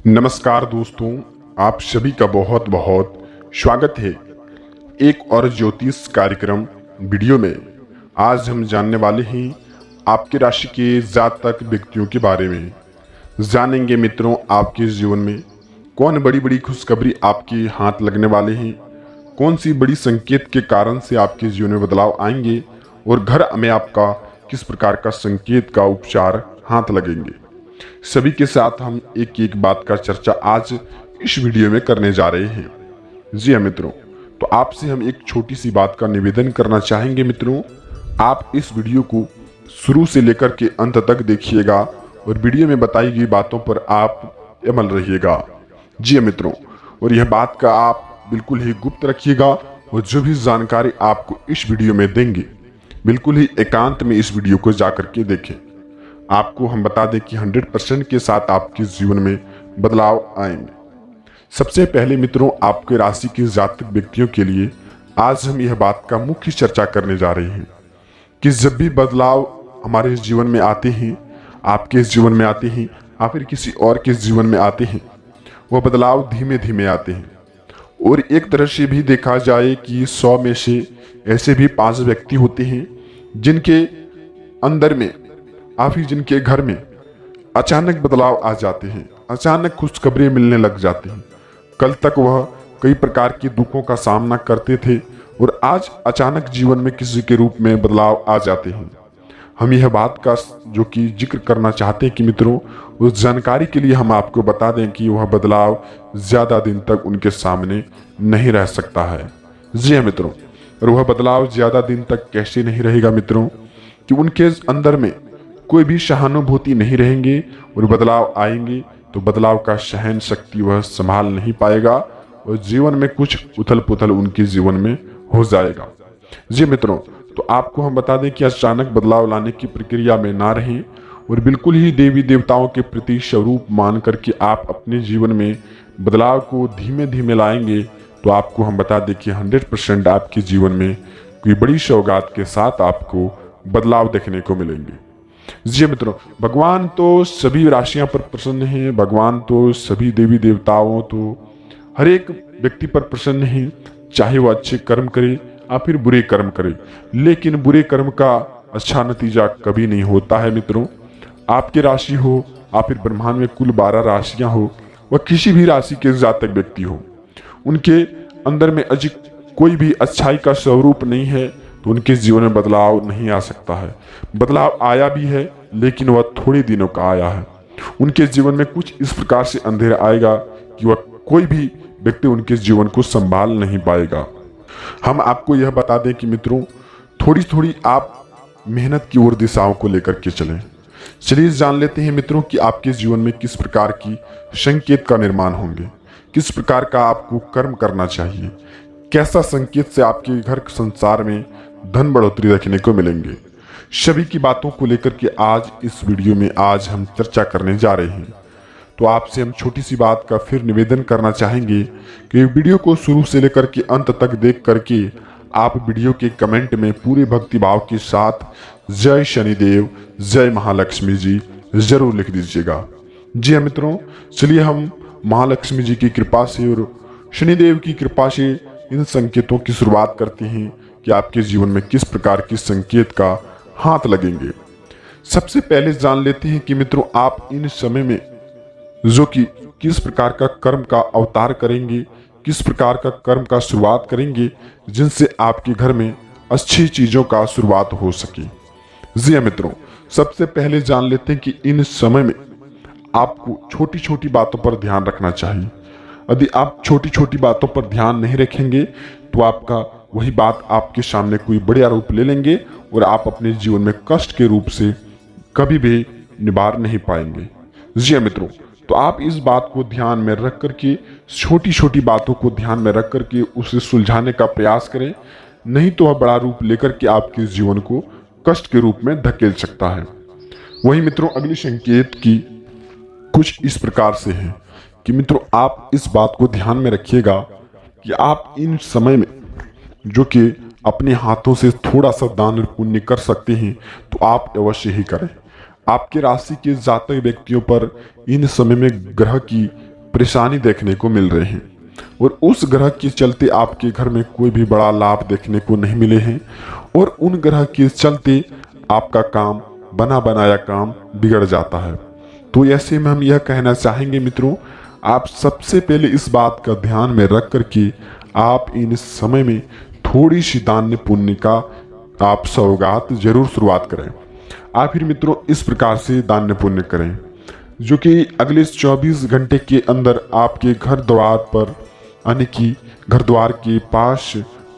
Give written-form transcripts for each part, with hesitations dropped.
नमस्कार दोस्तों, आप सभी का बहुत बहुत स्वागत है एक और ज्योतिष कार्यक्रम वीडियो में। आज हम जानने वाले हैं आपकी राशि के जातक व्यक्तियों के बारे में। जानेंगे मित्रों, आपके जीवन में कौन बड़ी बड़ी खुशखबरी आपके हाथ लगने वाले हैं, कौन सी बड़ी संकेत के कारण से आपके जीवन में बदलाव आएंगे और घर में आपका किस प्रकार का संकेत का उपचार हाथ लगेंगे। सभी के साथ हम एक एक बात का चर्चा आज इस वीडियो में करने जा रहे हैं। जी हाँ मित्रों, तो आपसे हम एक छोटी सी बात का निवेदन करना चाहेंगे। मित्रों, आप इस वीडियो को शुरू से लेकर के अंत तक देखिएगा और वीडियो में बताई गई बातों पर आप अमल रहिएगा। जी हाँ मित्रों, और यह बात का आप बिल्कुल ही गुप्त रखिएगा और जो भी जानकारी आपको इस वीडियो में देंगे बिल्कुल ही एकांत में इस वीडियो को जाकर के देखें। आपको हम बता दें कि 100% के साथ आपके जीवन में बदलाव आएंगे। सबसे पहले मित्रों, आपके राशि के जातक व्यक्तियों के लिए आज हम यह बात का मुख्य चर्चा करने जा रहे हैं कि जब भी बदलाव हमारे जीवन में आते हैं, आपके जीवन में आते हैं या फिर किसी और के जीवन में आते हैं, वह बदलाव धीमे धीमे आते हैं। और एक तरह से भी देखा जाए कि 100 में से ऐसे भी 5 व्यक्ति होते हैं जिनके अंदर में या फिर जिनके घर में अचानक बदलाव आ जाते हैं, अचानक खुशखबरी मिलने लग जाती हैं। कल तक वह कई प्रकार के दुखों का सामना करते थे और आज अचानक जीवन में किसी के रूप में बदलाव आ जाते हैं। हम यह बात का जो कि जिक्र करना चाहते हैं कि मित्रों, उस जानकारी के लिए हम आपको बता दें कि वह बदलाव ज़्यादा दिन तक उनके सामने नहीं रह सकता है। जी हाँ मित्रों, और वह बदलाव ज़्यादा दिन तक कैसे नहीं रहेगा मित्रों, कि उनके अंदर में कोई भी सहानुभूति नहीं रहेंगे और बदलाव आएंगे तो बदलाव का सहन शक्ति वह संभाल नहीं पाएगा और जीवन में कुछ उथल पुथल उनके जीवन में हो जाएगा। जी मित्रों, तो आपको हम बता दें कि अचानक बदलाव लाने की प्रक्रिया में ना रहें और बिल्कुल ही देवी देवताओं के प्रति स्वरूप मान करके आप अपने जीवन में बदलाव को धीमे धीमे लाएंगे तो आपको हम बता दें कि 100% आपके जीवन में कोई बड़ी सौगात के साथ आपको बदलाव देखने को मिलेंगे। जी मित्रों, भगवान तो सभी राशियों पर प्रसन्न है, भगवान तो सभी देवी देवताओं तो हर एक व्यक्ति पर प्रसन्न है, चाहे वह अच्छे कर्म करे या फिर बुरे कर्म करे। लेकिन बुरे कर्म का अच्छा नतीजा कभी नहीं होता है मित्रों। आपकी राशि हो या फिर ब्रह्मांड में कुल 12 राशियां हो, वह किसी भी राशि के जातक व्यक्ति हो, उनके अंदर में अधिक कोई भी अच्छाई का स्वरूप नहीं है तो उनके जीवन में बदलाव नहीं आ सकता है। बदलाव आया भी है लेकिन वह थोड़े दिनों का आया है। उनके जीवन में कुछ इस प्रकार से अंधेरा आएगा कि वह कोई भी व्यक्ति उनके जीवन को संभाल नहीं पाएगा। हम आपको यह बता दें कि मित्रों, थोड़ी थोड़ी आप मेहनत की ओर दिशाओं को लेकर के चलें। चलिए जान लेते हैं मित्रों कि आपके जीवन में किस प्रकार की संकेत का निर्माण होंगे, किस प्रकार का आपको कर्म करना चाहिए, कैसा संकेत से आपके घर संसार में धन बढ़ोतरी देखने को मिलेंगे। सभी की बातों को लेकर के आज इस वीडियो में आज हम चर्चा करने जा रहे हैं। तो आपसे हम छोटी सी बात का फिर निवेदन करना चाहेंगे कि वीडियो को शुरू से लेकर के अंत तक देख करके आप वीडियो के कमेंट में पूरे भक्तिभाव के साथ जय शनिदेव, जय महालक्ष्मी जी जरूर लिख दीजिएगा। जी हाँ मित्रों, चलिए हम महालक्ष्मी जी की कृपा से और शनिदेव की कृपा से इन संकेतों की शुरुआत करते हैं कि आपके जीवन में किस प्रकार की संकेत का हाथ लगेंगे। सबसे पहले जान लेते हैं कि मित्रों, आप इन समय में जो कि किस प्रकार का कर्म का अवतार करेंगे, किस प्रकार का कर्म का शुरुआत करेंगे जिनसे आपके घर में अच्छी चीजों का शुरुआत हो सके। जी हाँ मित्रों, सबसे पहले जान लेते हैं कि इन समय में आपको छोटी छोटी बातों पर ध्यान रखना चाहिए। यदि आप छोटी छोटी बातों पर ध्यान नहीं रखेंगे तो आपका वही बात आपके सामने कोई बड़ा रूप ले लेंगे और आप अपने जीवन में कष्ट के रूप से कभी भी निवार नहीं पाएंगे। जी हाँ मित्रों, तो आप इस बात को ध्यान में रख करके, छोटी छोटी बातों को ध्यान में रख करके उसे सुलझाने का प्रयास करें, नहीं तो वह बड़ा रूप लेकर के आपके जीवन को कष्ट के रूप में धकेल सकता है। वही मित्रों, अगली संकेत की कुछ इस प्रकार से है कि मित्रों, आप इस बात को ध्यान में रखिएगा कि आप इन समय में जो कि अपने हाथों से थोड़ा सा दान पुण्य कर सकते हैं तो आप अवश्य ही करें। आपके राशि के जातक व्यक्तियों पर इन समय में ग्रह की परेशानी देखने को मिल रहे हैं और उस ग्रह के चलते आपके घर में कोई भी बड़ा लाभ देखने को नहीं मिले हैं और उन ग्रह के चलते आपका काम बना बनाया काम बिगड़ जाता है। तो ऐसे में हम यह कहना चाहेंगे मित्रों, आप सबसे पहले इस बात का ध्यान में रख करके आप इन समय में थोड़ी सी दान पुण्य का आप सौगात जरूर शुरुआत करें। आप फिर मित्रों इस प्रकार से दान पुण्य करें जो कि अगले 24 घंटे के अंदर आपके घर द्वार पर, यानी कि घर द्वार के पास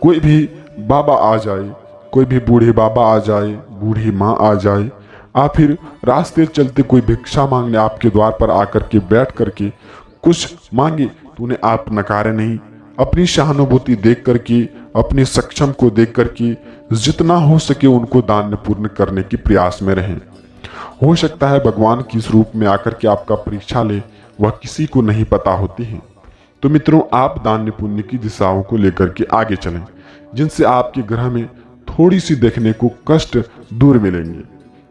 कोई भी बाबा आ जाए, कोई भी बूढ़े बाबा आ जाए, बूढ़ी माँ आ जाए, आप फिर रास्ते चलते कोई भिक्षा मांगने आपके द्वार पर आकर के बैठ करके कुछ मांगे तो उन्हें आप नकारे नहीं। अपनी सहानुभूति देख करके, अपने सक्षम को देख करके जितना हो सके उनको दान पूर्ण करने की प्रयास में रहें। हो सकता है भगवान किस रूप में आकर के आपका परीक्षा ले, वह किसी को नहीं पता होती है। तो मित्रों आप दान पुण्य की दिशाओं को लेकर के आगे चलें जिनसे आपके ग्रह में थोड़ी सी देखने को कष्ट दूर मिलेंगे।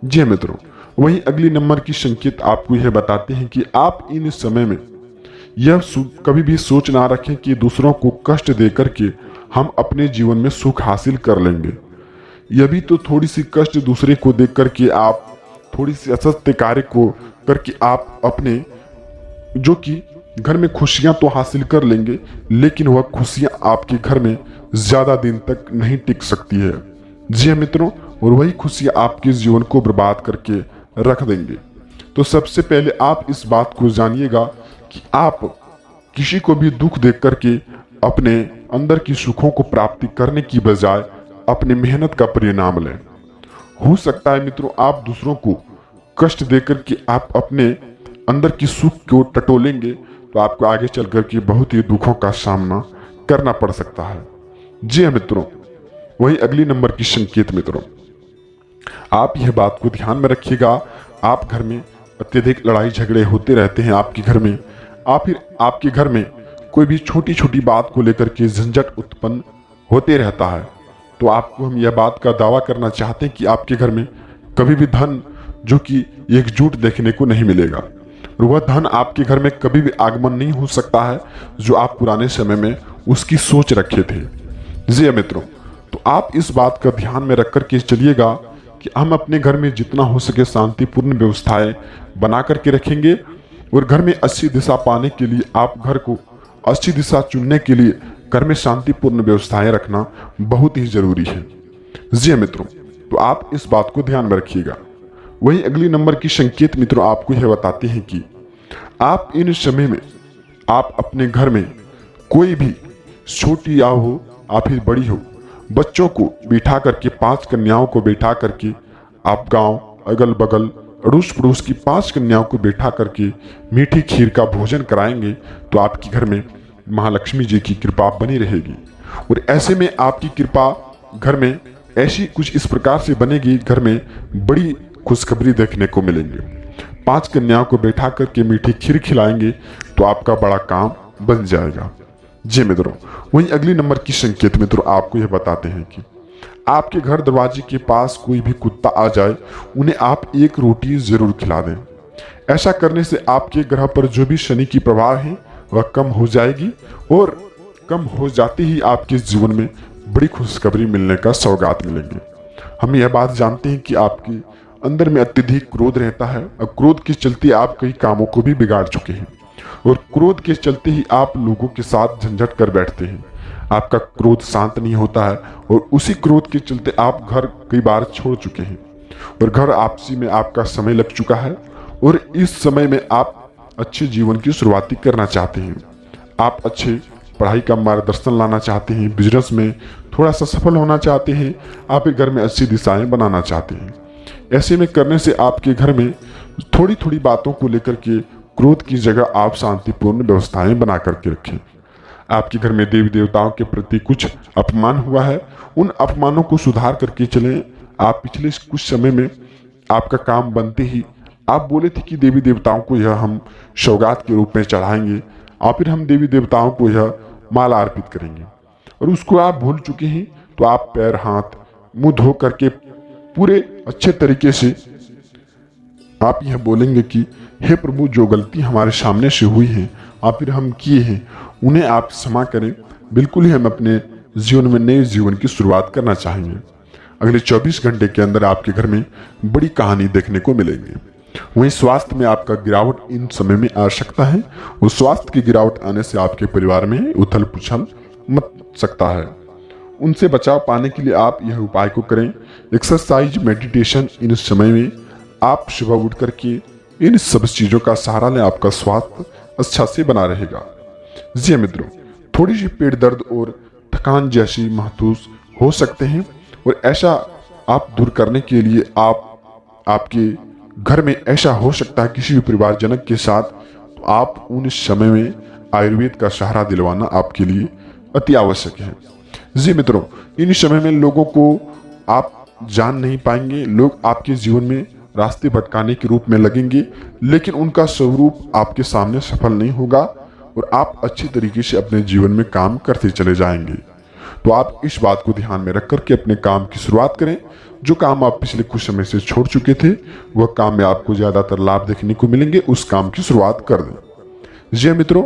जी मित्रों, वहीं अगली नंबर की संकेत आपको यह बताते हैं कि आप इन समय में यह कभी भी सोच ना रखें कि दूसरों को कष्ट देकर के हम अपने जीवन में सुख हासिल कर लेंगे। यह भी तो थोड़ी सी कष्ट दूसरे को देख करके आप थोड़ी सी असत्य कार्य को करके आप अपने जो कि घर में खुशियां तो हासिल कर लेंगे, लेकिन वह खुशियां आपके घर में ज्यादा दिन तक नहीं टिक सकती है। जी हाँ मित्रों, और वही खुशियां आपके जीवन को बर्बाद करके रख देंगे। तो सबसे पहले आप इस बात को जानिएगा कि आप किसी को भी दुख देख करके अपने अंदर की सुखों को प्राप्ति करने की बजाय अपनी मेहनत का परिणाम लें। हो सकता है मित्रों आप दूसरों को कष्ट देकर के आप अपने अंदर की सुख को टटोलेंगे तो आपको आगे चल करके बहुत ही दुखों का सामना करना पड़ सकता है। जी हाँ मित्रों, वही अगली नंबर की संकेत मित्रों, आप यह बात को ध्यान में रखिएगा। आप घर में अत्यधिक लड़ाई झगड़े होते रहते हैं आपके घर में, फिर आपके घर में कोई भी छोटी छोटी बात को लेकर के झंझट उत्पन्न होते रहता है। तो आपको हम यह बात का दावा करना चाहते हैं कि आपके घर में कभी भी धन जो कि एकजुट देखने को नहीं मिलेगा और वह धन आपके घर में कभी भी आगमन नहीं हो सकता है जो आप पुराने समय में उसकी सोच रखे थे। जी मित्रों, तो आप इस बात का ध्यान में रख करके चलिएगा कि हम अपने घर में जितना हो सके शांतिपूर्ण व्यवस्थाएं बना करके रखेंगे और घर में अच्छी दिशा पाने के लिए आप घर को अच्छी दिशा चुनने के लिए घर में शांतिपूर्ण व्यवस्थाएं रखना बहुत ही जरूरी है। जी मित्रों, तो आप इस बात को ध्यान में रखिएगा। वही अगली नंबर की संकेत मित्रों आपको यह बताते हैं कि आप इन समय में आप अपने घर में कोई भी छोटी या हो या फिर बड़ी हो बच्चों को बिठा करके 5 कन्याओं को बैठा करके आप गांव अगल बगल अड़ोस पड़ोस की 5 कन्याओं को बैठा करके मीठी खीर का भोजन कराएंगे तो आपके घर में महालक्ष्मी जी की कृपा बनी रहेगी और ऐसे में आपकी कृपा घर में ऐसी कुछ इस प्रकार से बनेगी, घर में बड़ी खुशखबरी देखने को मिलेंगे। 5 कन्याओं को बैठा करके मीठी खीर खिलाएंगे तो आपका बड़ा काम बन जाएगा। जी मित्रों, वहीं अगली नंबर की संकेत मित्रों आपको यह बताते हैं कि आपके घर दरवाजे के पास कोई भी कुत्ता आ जाए उन्हें आप एक रोटी जरूर खिला दें। ऐसा करने से आपके ग्रह पर जो भी शनि की प्रभाव है वह कम हो जाएगी और कम हो जाते ही आपके जीवन में बड़ी खुशखबरी मिलने का सौगात मिलेंगे। हम यह बात जानते हैं कि आपके अंदर में अत्यधिक क्रोध रहता है और क्रोध के चलते आप कई कामों को भी बिगाड़ चुके हैं और क्रोध के चलते ही आप लोगों के साथ झंझट कर बैठते हैं। आपका क्रोध शांत नहीं होता है और उसी क्रोध के चलते आप घर कई बार छोड़ चुके हैं और घर आपसी में आपका समय लग चुका है और इस समय में आप अच्छे जीवन की शुरुआती करना चाहते हैं। आप अच्छे पढ़ाई का मार्गदर्शन लाना चाहते हैं, बिजनेस में थोड़ा सा सफल होना चाहते हैं, आप घर में अच्छी दिशाएं बनाना चाहते हैं। ऐसे में करने से आपके घर में थोड़ी थोड़ी बातों को लेकर के क्रोध की जगह आप शांतिपूर्ण व्यवस्थाएं बना करके रखें। आपके घर में देवी देवताओं के प्रति कुछ अपमान हुआ है, उन अपमानों को सुधार करके चलें। आप पिछले कुछ समय में आपका काम बनते ही आप बोले थे कि देवी देवताओं को यह हम सौगात के रूप में चढ़ाएंगे और फिर हम देवी देवताओं को यह माला अर्पित करेंगे और उसको आप भूल चुके हैं। तो आप पैर हाथ मुंह धो करके पूरे अच्छे तरीके से आप यह बोलेंगे कि हे प्रभु, जो गलती हमारे सामने से हुई है फिर हम किए हैं उन्हें आप क्षमा करें। बिल्कुल ही हम अपने जीवन में नए जीवन की शुरुआत करना चाहेंगे। अगले 24 घंटे के अंदर आपके घर में बड़ी कहानी देखने को मिलेंगी। वहीं स्वास्थ्य में आपका गिरावट इन समय में आ सकता है। उस स्वास्थ्य की गिरावट आने से आपके परिवार में उथल पुथल मच सकता है। उनसे बचाव पाने के लिए आप यह उपाय को करें। एक्सरसाइज, मेडिटेशन, इन समय में आप सुबह उठ करके इन सब चीज़ों का सहारा लें। आपका स्वास्थ्य अच्छा से बना रहेगा। जी मित्रों, थोड़ी सी पेट दर्द और थकान जैसी महसूस हो सकते हैं और ऐसा आप दूर करने के लिए आपके घर में ऐसा हो सकता है किसी भी परिवारजनक के साथ, तो आप उन समय में आयुर्वेद का सहारा दिलवाना आपके लिए अति आवश्यक है। जी मित्रों, इन समय में लोगों को आप जान नहीं पाएंगे। लोग आपके जीवन में रास्ते भटकाने के रूप में लगेंगे, लेकिन उनका स्वरूप आपके सामने सफल नहीं होगा और आप अच्छी तरीके से अपने जीवन में काम करते चले जाएंगे। तो आप इस बात को ध्यान में रख करके अपने काम की शुरुआत करें। जो काम आप पिछले कुछ समय से छोड़ चुके थे, वह काम में आपको ज्यादातर लाभ देखने को मिलेंगे। उस काम की शुरुआत कर दें। जी मित्रों,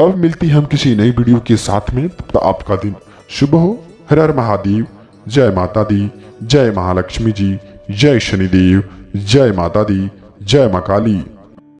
अब मिलती हम किसी नई वीडियो के साथ में। तब तक आपका दिन शुभ हो। हर हर महादेव। जय माता दी, जय महालक्ष्मी जी, जय शनिदेव, जय माता दी, जय मां काली।